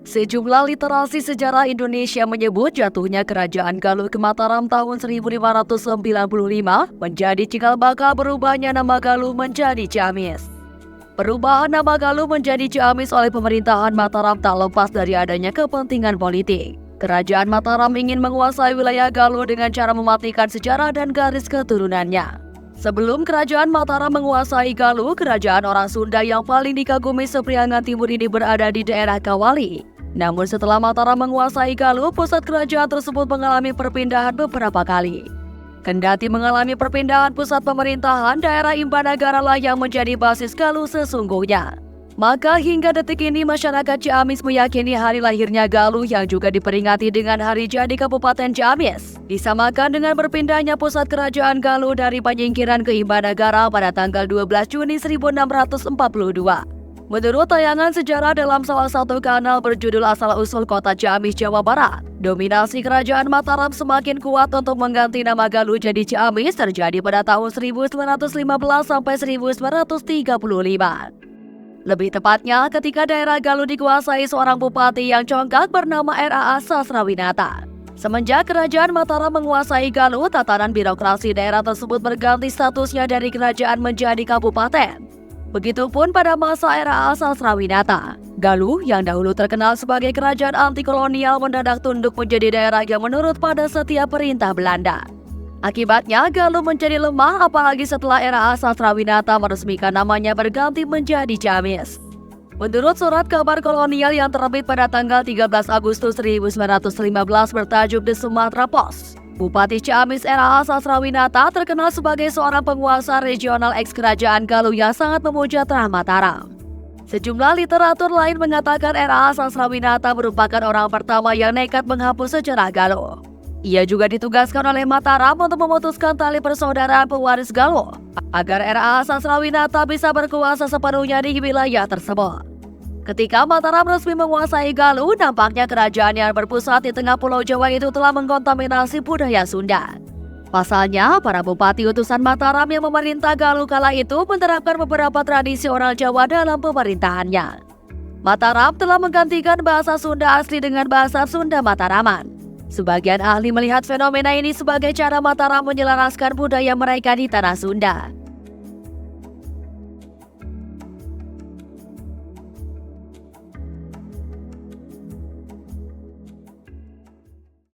Sejumlah literasi sejarah Indonesia menyebut jatuhnya Kerajaan Galuh ke Mataram tahun 1595 menjadi cikal bakal berubahnya nama Galuh menjadi Ciamis. Perubahan nama Galuh menjadi Ciamis oleh pemerintahan Mataram tak lepas dari adanya kepentingan politik. Kerajaan Mataram ingin menguasai wilayah Galuh dengan cara mematikan sejarah dan garis keturunannya. Sebelum Kerajaan Mataram menguasai Galuh, kerajaan orang Sunda yang paling dikagumi sepriangan timur ini berada di daerah Kawali. Namun setelah Mataram menguasai Galuh, pusat kerajaan tersebut mengalami perpindahan beberapa kali. Kendati mengalami perpindahan pusat pemerintahan, daerah Imbanagara lah yang menjadi basis Galuh sesungguhnya. Maka hingga detik ini masyarakat Ciamis meyakini hari lahirnya Galuh yang juga diperingati dengan hari jadi Kabupaten Ciamis disamakan dengan berpindahnya pusat kerajaan Galuh dari Panyingkiran ke Imbanagara pada tanggal 12 Juni 1642. Menurut tayangan sejarah dalam salah satu kanal berjudul Asal-Usul Kota Ciamis, Jawa Barat, dominasi kerajaan Mataram semakin kuat untuk mengganti nama Galuh jadi Ciamis terjadi pada tahun 1915 sampai 1935. Lebih tepatnya, ketika daerah Galuh dikuasai seorang bupati yang congkak bernama R.A.A. Sasrawinata. Semenjak kerajaan Mataram menguasai Galuh, tatanan birokrasi daerah tersebut berganti statusnya dari kerajaan menjadi kabupaten. Begitupun pada masa R.A.A. Sasrawinata. Galuh yang dahulu terkenal sebagai kerajaan anti kolonial mendadak tunduk menjadi daerah yang menurut pada setiap perintah Belanda. Akibatnya, Galuh menjadi lemah apalagi setelah R.A.A. Sasrawinata meresmikan namanya berganti menjadi Ciamis. Menurut surat kabar kolonial yang terbit pada tanggal 13 Agustus 1915 bertajuk The Sumatra Post, Bupati Ciamis R.A.A. Sasrawinata terkenal sebagai seorang penguasa regional eks-kerajaan Galuh yang sangat memuja Terah Mataram. Sejumlah literatur lain mengatakan R.A.A. Sasrawinata merupakan orang pertama yang nekat menghapus sejarah Galuh. Ia juga ditugaskan oleh Mataram untuk memutuskan tali persaudaraan pewaris Galuh agar R.A.A. Sasrawinata bisa berkuasa sepenuhnya di wilayah tersebut. Ketika Mataram resmi menguasai Galuh, nampaknya kerajaan yang berpusat di tengah Pulau Jawa itu telah mengkontaminasi budaya Sunda. Pasalnya, para bupati utusan Mataram yang memerintah Galuh kala itu menerapkan beberapa tradisi orang Jawa dalam pemerintahannya. Mataram telah menggantikan bahasa Sunda asli dengan bahasa Sunda Mataraman. Sebagian ahli melihat fenomena ini sebagai cara Mataram menyelaraskan budaya mereka di tanah Sunda.